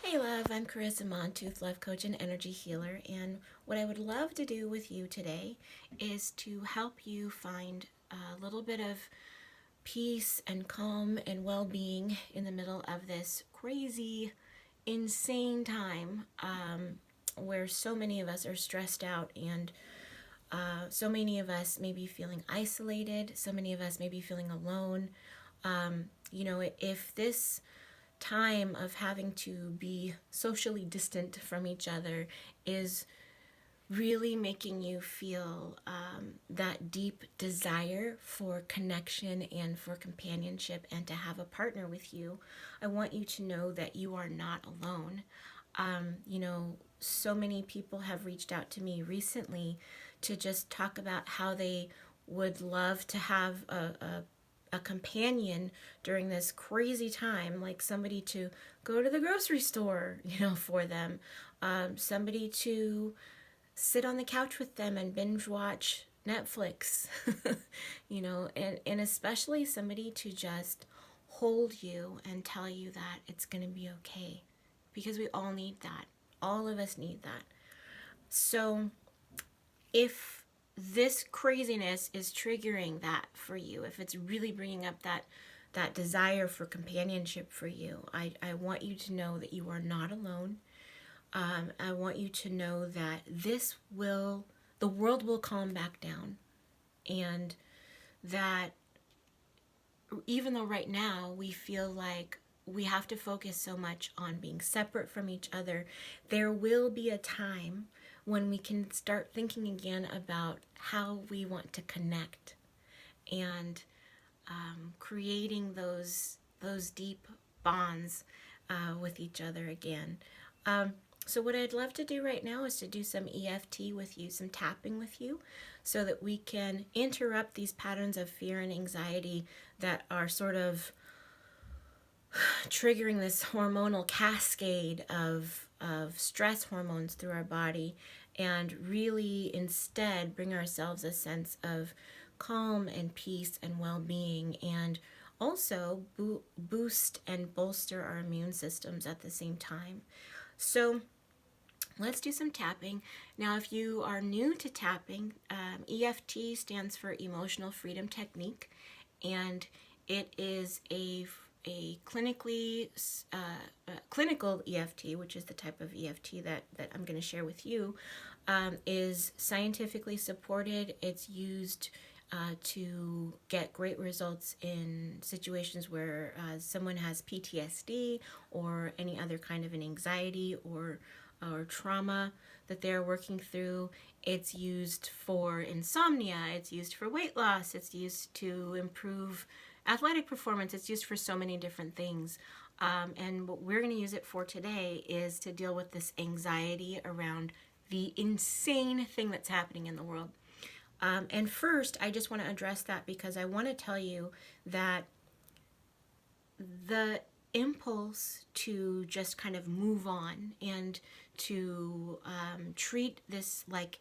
Hey love, I'm Carisa Montooth, love coach and energy healer, and what I would love to do with you today is to help you find a little bit of peace and calm and well-being in the middle of this crazy, insane time where so many of us are stressed out and so many of us may be feeling isolated, so many of us may be feeling alone. If this time of having to be socially distant from each other is really making you feel that deep desire for connection and for companionship and to have a partner with you, I want you to know that you are not alone. So many people have reached out to me recently to just talk about how they would love to have a companion during this crazy time, like somebody to go to the grocery store, for them, somebody to sit on the couch with them and binge watch Netflix, and especially somebody to just hold you and tell you that it's going to be okay. Because we all need that. All of us need that. So if this craziness is triggering that for you, if it's really bringing up that desire for companionship for you, I want you to know that you are not alone. I want you to know that the world will calm back down, and that even though right now we feel like we have to focus so much on being separate from each other, there will be a time when we can start thinking again about how we want to connect and creating those deep bonds with each other again. So what I'd love to do right now is to do some EFT with you, some tapping with you, so that we can interrupt these patterns of fear and anxiety that are sort of triggering this hormonal cascade of stress hormones through our body, and really instead bring ourselves a sense of calm and peace and well-being, and also boost and bolster our immune systems at the same time. So let's do some tapping. Now, if you are new to tapping, EFT stands for Emotional Freedom Technique, and it is a clinically clinical EFT, which is the type of EFT that I'm going to share with you, is scientifically supported. It's used to get great results in situations where someone has PTSD or any other kind of an anxiety or trauma that they're working through. It's used for insomnia, it's used for weight loss, it's used to improve athletic performance, it's used for so many different things. And what we're going to use it for today is to deal with this anxiety around the insane thing that's happening in the world. And first, I just want to address that because I want to tell you that the impulse to just kind of move on and to treat this like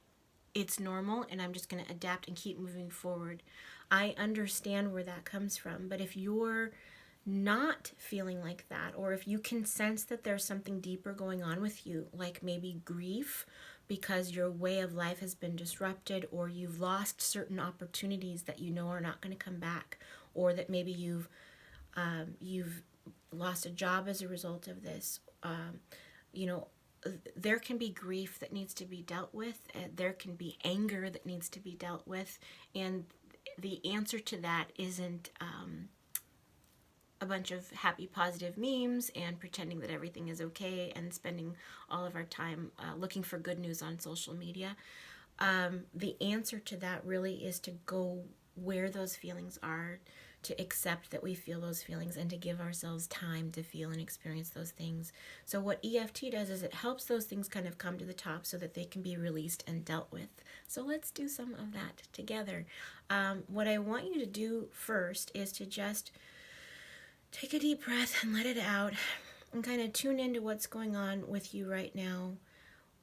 it's normal and I'm just going to adapt and keep moving forward. I understand where that comes from, but if you're not feeling like that, or if you can sense that there's something deeper going on with you, like maybe grief because your way of life has been disrupted, or you've lost certain opportunities that you know are not going to come back, or that maybe you've lost a job as a result of this, there can be grief that needs to be dealt with. There can be anger that needs to be dealt with, and the answer to that isn't a bunch of happy, positive memes and pretending that everything is okay and spending all of our time looking for good news on social media. The answer to that really is to go where those feelings are, to accept that we feel those feelings, and to give ourselves time to feel and experience those things. So what EFT does is it helps those things kind of come to the top so that they can be released and dealt with. So let's do some of that together. What I want you to do first is to just take a deep breath and let it out and kind of tune into what's going on with you right now.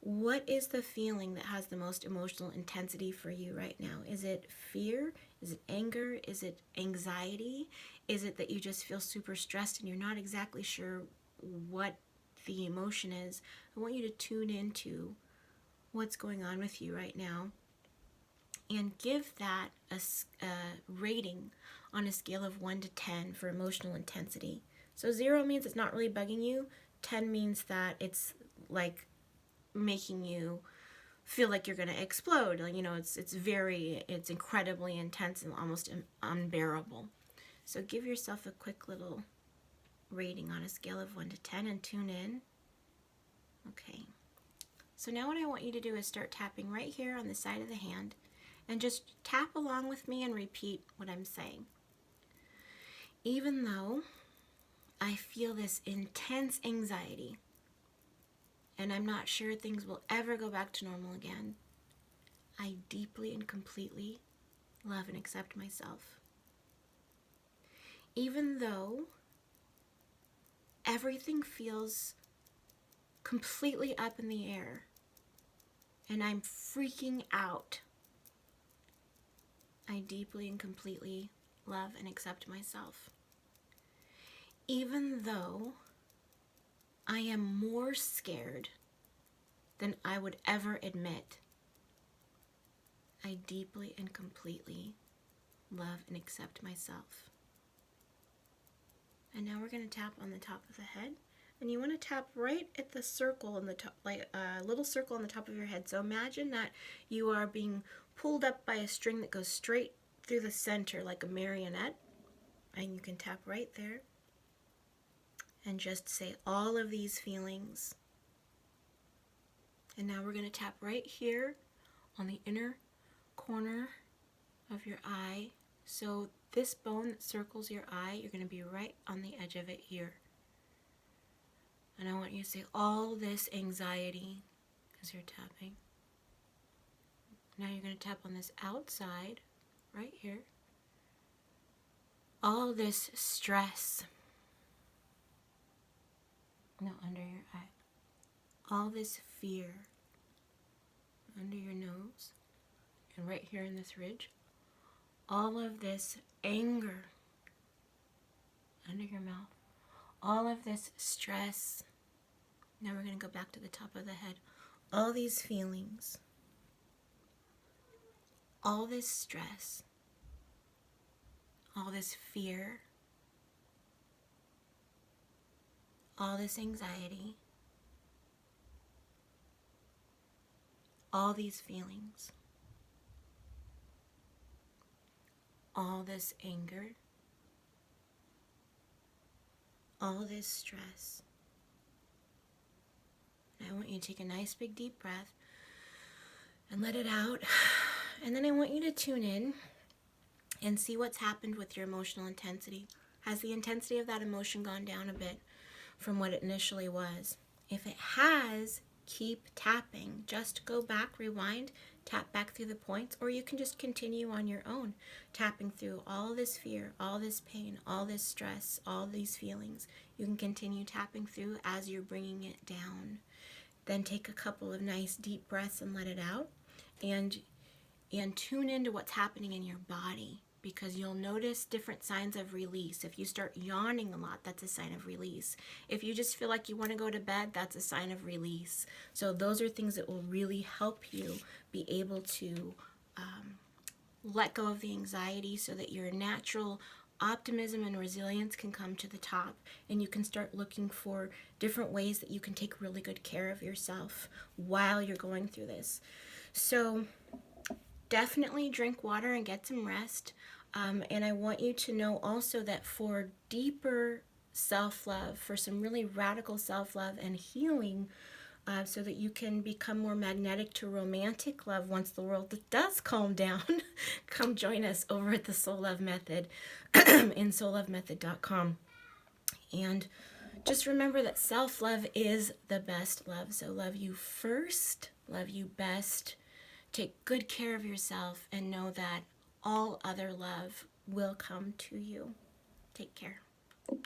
What is the feeling that has the most emotional intensity for you right now? Is it fear? Is it anger? Is it anxiety? Is it that you just feel super stressed and you're not exactly sure what the emotion is, I want you to tune into what's going on with you right now and give that a rating on a scale of 1 to 10 for emotional intensity. So 0 means it's not really bugging you. 10 means that it's like making you feel like you're going to explode. You know, it's incredibly intense and almost unbearable. So give yourself a quick little rating on a scale of 1 to 10 and tune in. Okay. So now what I want you to do is start tapping right here on the side of the hand and just tap along with me and repeat what I'm saying. Even though I feel this intense anxiety and I'm not sure things will ever go back to normal again, I deeply and completely love and accept myself. Even though everything feels completely up in the air and I'm freaking out, I deeply and completely love and accept myself. Even though I am more scared than I would ever admit, I deeply and completely love and accept myself. And now we're going to tap on the top of the head. And you want to tap right at the circle in the top, like a little circle on the top of your head. So imagine that you are being pulled up by a string that goes straight through the center like a marionette. And you can tap right there. And just say all of these feelings. And now we're going to tap right here on the inner corner of your eye. So this bone that circles your eye, you're going to be right on the edge of it here. And I want you to say all this anxiety as you're tapping. Now you're going to tap on this outside, right here. All this stress. Now under your eye. All this fear under your nose and right here in this ridge. All of this anger under your mouth. All of this stress. Now we're going to go back to the top of the head. All these feelings. All this stress. All this fear. All this anxiety, all these feelings, all this anger, all this stress. And I want you to take a nice big deep breath and let it out. And then I want you to tune in and see what's happened with your emotional intensity. Has the intensity of that emotion gone down a bit from what it initially was? If it has, keep tapping. Just go back, rewind, tap back through the points, or you can just continue on your own, tapping through all this fear, all this pain, all this stress, all these feelings. You can continue tapping through as you're bringing it down. Then take a couple of nice deep breaths and let it out, and tune into what's happening in your body, because you'll notice different signs of release. If you start yawning a lot, that's a sign of release. If you just feel like you want to go to bed, that's a sign of release. So those are things that will really help you be able to let go of the anxiety so that your natural optimism and resilience can come to the top, and you can start looking for different ways that you can take really good care of yourself while you're going through this. So definitely drink water and get some rest. And I want you to know also that for deeper self-love, for some really radical self-love and healing, so that you can become more magnetic to romantic love once the world does calm down, come join us over at the Soul Love Method in soullovemethod.com. And just remember that self-love is the best love. So love you first, love you best. Take good care of yourself and know that all other love will come to you. Take care.